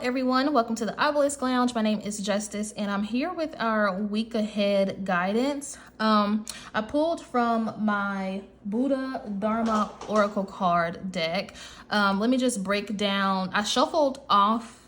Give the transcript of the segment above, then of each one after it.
everyone, welcome to the Obelisk Lounge. My name is Justice and I'm here with our week ahead guidance. I pulled from my Buddha Dharma Oracle card deck. Let me just break down. I shuffled off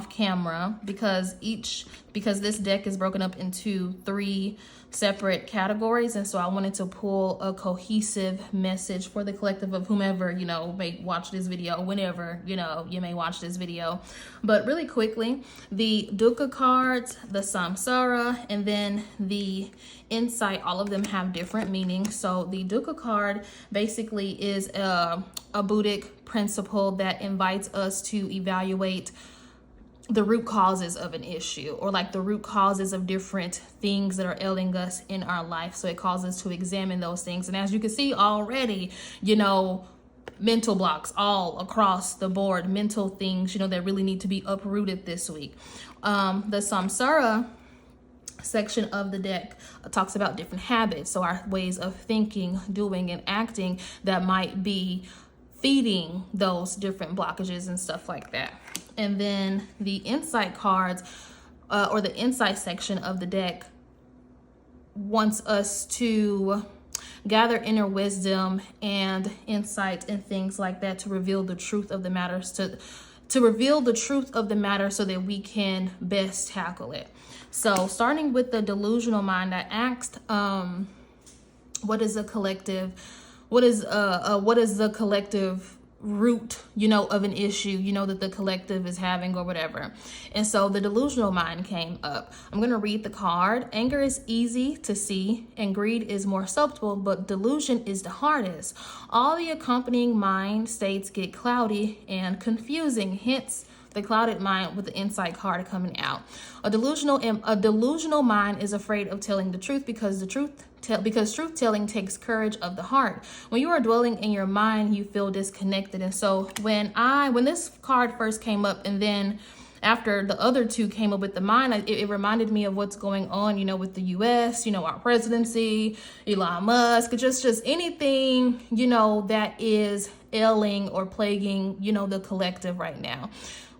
camera because this deck is broken up into 3 separate categories, and so I wanted to pull a cohesive message for the collective of whomever may watch this video, whenever you may watch this video. But really quickly, the dukkha cards, the samsara, and then the insight, all of them have different meanings. So the dukkha card basically is a Buddhic principle that invites us to evaluate the root causes of an issue, or like the root causes of different things that are ailing us in our life. So it calls us to examine those things. And as you can see already, mental blocks all across the board, mental things, that really need to be uprooted this week. The samsara section of the deck talks about different habits. So our ways of thinking, doing, and acting that might be feeding those different blockages and stuff like that. And then the insight cards, or the insight section of the deck, wants us to gather inner wisdom and insight and things like that to reveal the truth of the matter, to reveal the truth of the matter so that we can best tackle it. So starting with the delusional mind, I asked, what is the collective root, of an issue, that the collective is having or whatever. And so the delusional mind came up. I'm going to read the card. Anger is easy to see and greed is more subtle, but delusion is the hardest. All the accompanying mind states get cloudy and confusing, hence the clouded mind with the insight card coming out. A delusional mind is afraid of telling the truth because truth telling takes courage of the heart. When you are dwelling in your mind, you feel disconnected. And so when this card first came up, and then after the other 2 came up with the mind, it reminded me of what's going on, with the U.S., our presidency, Elon Musk, just anything, that is ailing or plaguing, the collective right now.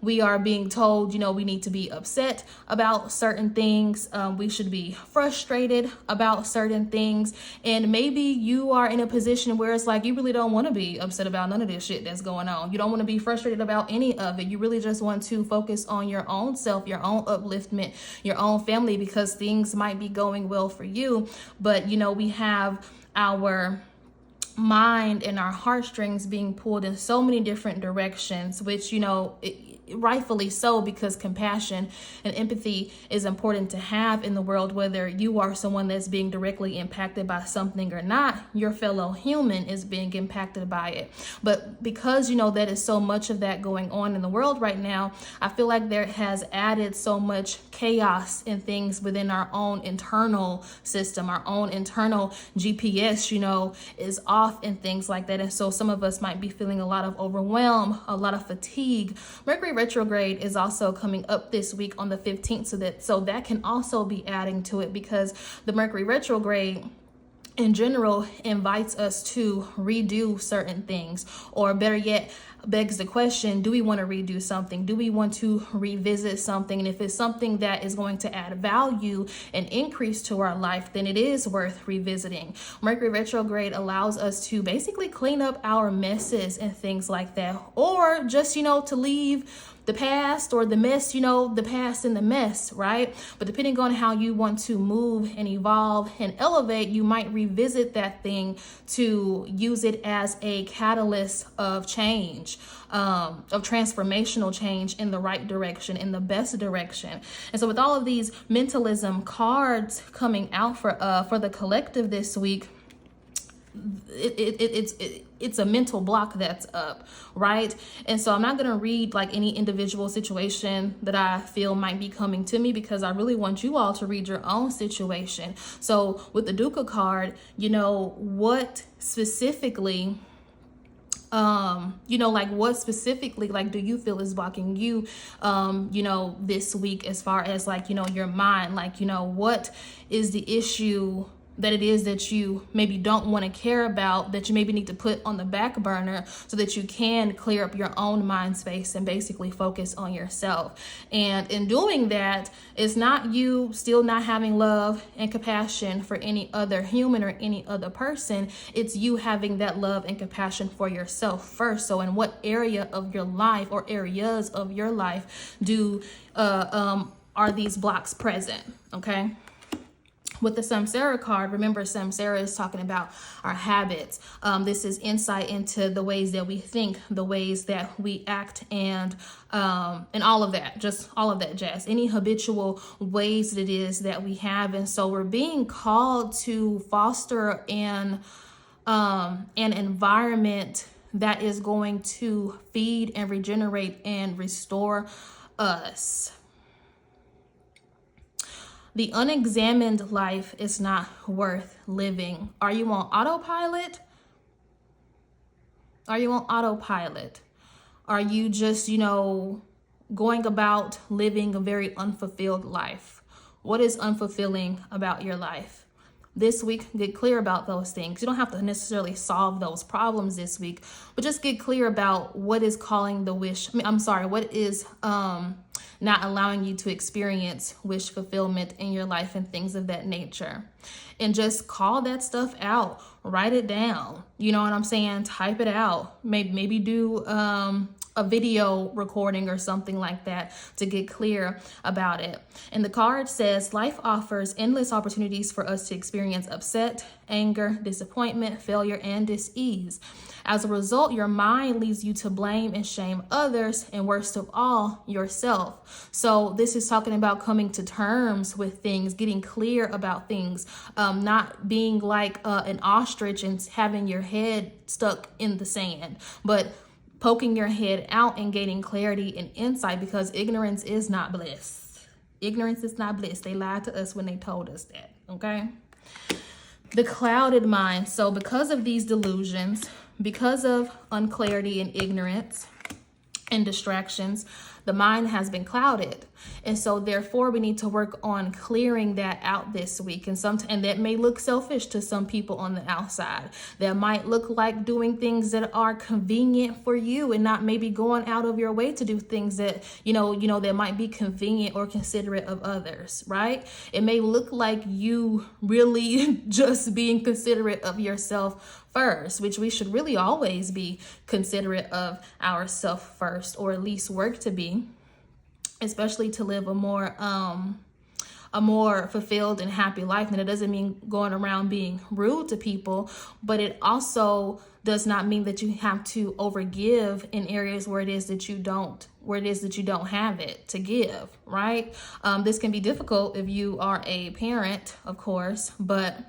We are being told, we need to be upset about certain things. We should be frustrated about certain things. And maybe you are in a position where it's like you really don't want to be upset about none of this shit that's going on. You don't want to be frustrated about any of it. You really just want to focus on your own self, your own upliftment, your own family, because things might be going well for you. But, we have our mind and our heartstrings being pulled in so many different directions, which, rightfully so, because compassion and empathy is important to have in the world, whether you are someone that's being directly impacted by something or not. Your fellow human is being impacted by it. But because that is so much of that going on in the world right now, I feel like there has added so much chaos and things within our own internal system. Our own internal GPS is off and things like that. And so some of us might be feeling a lot of overwhelm, a lot of fatigue. Mercury retrograde is also coming up this week on the 15th, so that can also be adding to it, because the Mercury retrograde in general invites us to redo certain things, or better yet, begs the question, do we want to redo something? Do we want to revisit something? And if it's something that is going to add value and increase to our life, then it is worth revisiting. Mercury retrograde allows us to basically clean up our messes and things like that, or just, to leave the past or the mess, the past and the mess, right? But depending on how you want to move and evolve and elevate, you might revisit that thing to use it as a catalyst of change, of transformational change in the right direction, in the best direction. And so with all of these mentalism cards coming out for the collective this week, it's a mental block that's up, right? And so I'm not going to read like any individual situation that I feel might be coming to me, because I really want you all to read your own situation. So with the dukkha card, what specifically what specifically, do you feel is blocking you, this week, as far as your mind, what is the issue that it is that you maybe don't want to care about, that you maybe need to put on the back burner so that you can clear up your own mind space and basically focus on yourself. And in doing that, it's not you still not having love and compassion for any other human or any other person. It's you having that love and compassion for yourself first. So in what area of your life or areas of your life are these blocks present? Okay. With the Samsara card, remember Samsara is talking about our habits. This is insight into the ways that we think, the ways that we act, and all of that, just all of that jazz. Any habitual ways that it is that we have, and so we're being called to foster an environment that is going to feed and regenerate and restore us. The unexamined life is not worth living. Are you on autopilot? Are you on autopilot? Are you just, going about living a very unfulfilled life? What is unfulfilling about your life? This week, get clear about those things. You don't have to necessarily solve those problems this week, but just get clear about what is calling the wish. What is not allowing you to experience wish fulfillment in your life and things of that nature. And just call that stuff out. Write it down. You know what I'm saying? Type it out. Maybe do a video recording or something like that to get clear about it. And the card says, life offers endless opportunities for us to experience upset, anger, disappointment, failure, and dis-ease. As a result, your mind leads you to blame and shame others, and worst of all, yourself. So this is talking about coming to terms with things, getting clear about things, not being like an ostrich and having your head stuck in the sand, but poking your head out and gaining clarity and insight, because ignorance is not bliss. Ignorance is not bliss. They lied to us when they told us that, okay? The clouded mind. So because of these delusions, because of unclarity and ignorance and distractions, the mind has been clouded. And so therefore we need to work on clearing that out this week. And that may look selfish to some people on the outside. That might look like doing things that are convenient for you and not maybe going out of your way to do things that, that might be convenient or considerate of others, right? It may look like you really just being considerate of yourself first, which we should really always be considerate of ourselves first, or at least work to be, especially to live a more fulfilled and happy life. And it doesn't mean going around being rude to people, but it also does not mean that you have to overgive in areas where it is that you don't have it to give, right? This can be difficult if you are a parent, of course, but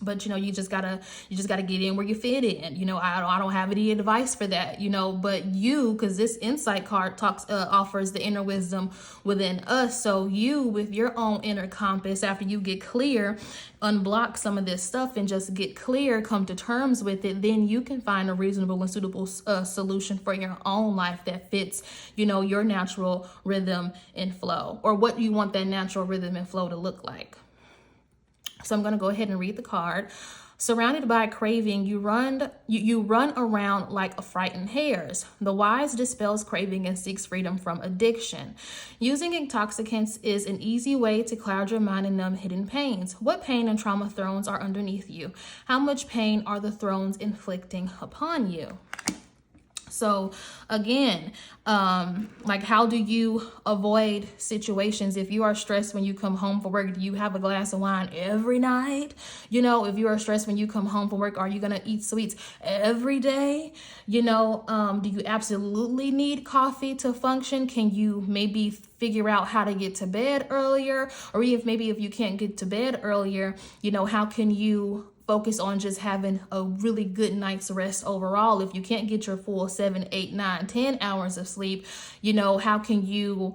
you just gotta get in where you fit in. I don't have any advice for that, but because this insight card offers the inner wisdom within us. So you, with your own inner compass, after you get clear, unblock some of this stuff and just get clear, come to terms with it, then you can find a reasonable and suitable solution for your own life that fits, your natural rhythm and flow, or what you want that natural rhythm and flow to look like. So I'm going to go ahead and read the card. Surrounded by craving, you run around like a frightened hares. The wise dispels craving and seeks freedom from addiction. Using intoxicants is an easy way to cloud your mind and numb hidden pains. What pain and trauma thrones are underneath you? How much pain are the thrones inflicting upon you? So again, how do you avoid situations? If you are stressed when you come home from work, do you have a glass of wine every night? If you are stressed when you come home from work, are you going to eat sweets every day? Do you absolutely need coffee to function? Can you maybe figure out how to get to bed earlier? Or if you can't get to bed earlier, how can you focus on just having a really good night's rest overall? If you can't get your full 7, 8, 9, 10 hours of sleep, how can you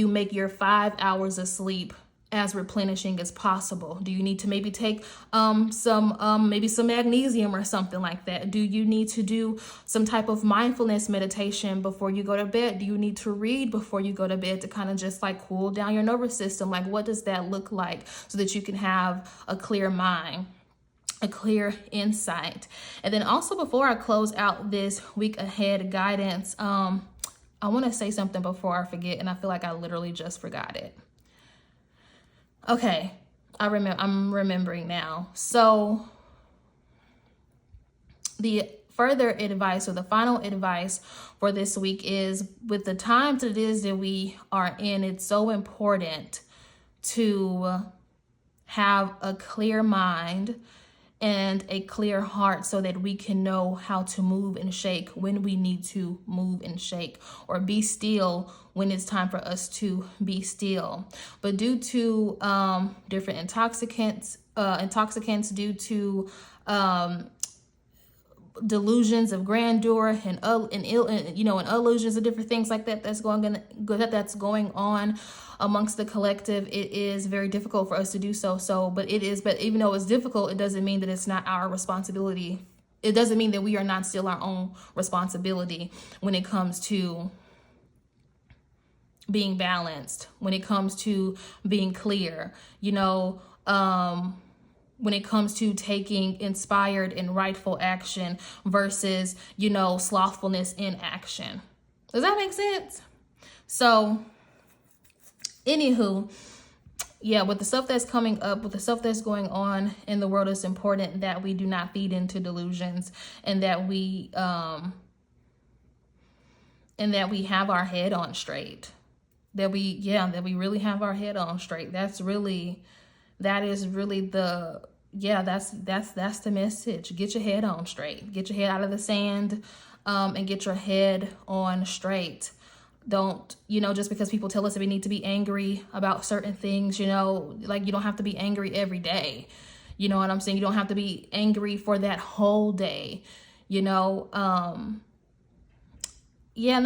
make your 5 hours of sleep as replenishing as possible? Do you need to maybe take some magnesium or something like that? Do you need to do some type of mindfulness meditation before you go to bed? Do you need to read before you go to bed to kind of just like cool down your nervous system? Like, what does that look like so that you can have a clear mind, a clear insight? And then also, before I close out this week ahead guidance, I want to say something before I forget, and I feel like I literally just forgot it. Okay, I'm remembering now. So the further advice, or the final advice for this week, is with the times that it is that we are in, it's so important to have a clear mind and a clear heart so that we can know how to move and shake when we need to move and shake, or be still when it's time for us to be still. But due to different intoxicants, due to delusions of grandeur and illusions of different things like that that's going on amongst the collective, it is very difficult for us to do so. But even though it's difficult, it doesn't mean that it's not our responsibility. It doesn't mean that we are not still our own responsibility when it comes to being balanced, when it comes to being clear, when it comes to taking inspired and rightful action versus, slothfulness in action. Does that make sense? So, anywho, with the stuff that's coming up, with the stuff that's going on in the world, it's important that we do not feed into delusions, and that we have our head on straight. That we really have our head on straight. That's the message. Get your head on straight. Get your head out of the sand, and get your head on straight. Don't, just because people tell us that we need to be angry about certain things, like, you don't have to be angry every day. You know what I'm saying? You don't have to be angry for that whole day, and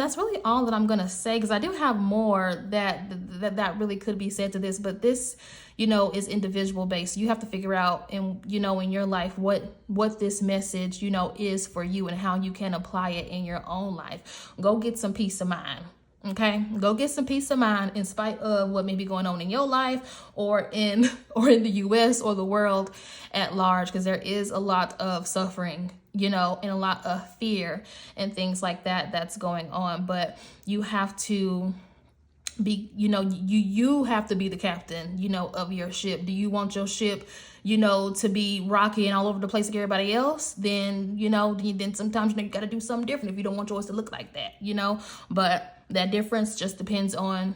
that's really all that I'm going to say, because I do have more that really could be said to this, but this, is individual based. You have to figure out in your life what this message, is for you, and how you can apply it in your own life. Go get some peace of mind. Okay, go get some peace of mind in spite of what may be going on in your life or in the US or the world at large, because there is a lot of suffering, and a lot of fear and things like that that's going on. But you have to be, you have to be the captain, of your ship. Do you want your ship, to be rocky and all over the place like everybody else? Then, then sometimes you got to do something different if you don't want yours to look like that, but that difference just depends on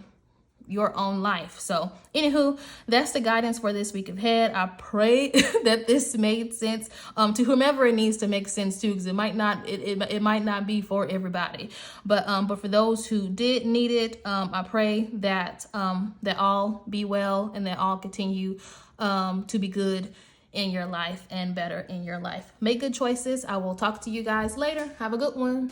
your own life. So anywho, that's the guidance for this week ahead. I pray that this made sense to whomever it needs to make sense to, because it might not be for everybody, but for those who did need it, I pray that that all be well, and that all continue to be good in your life and better in your life. Make good choices. I will talk to you guys later. Have a good one.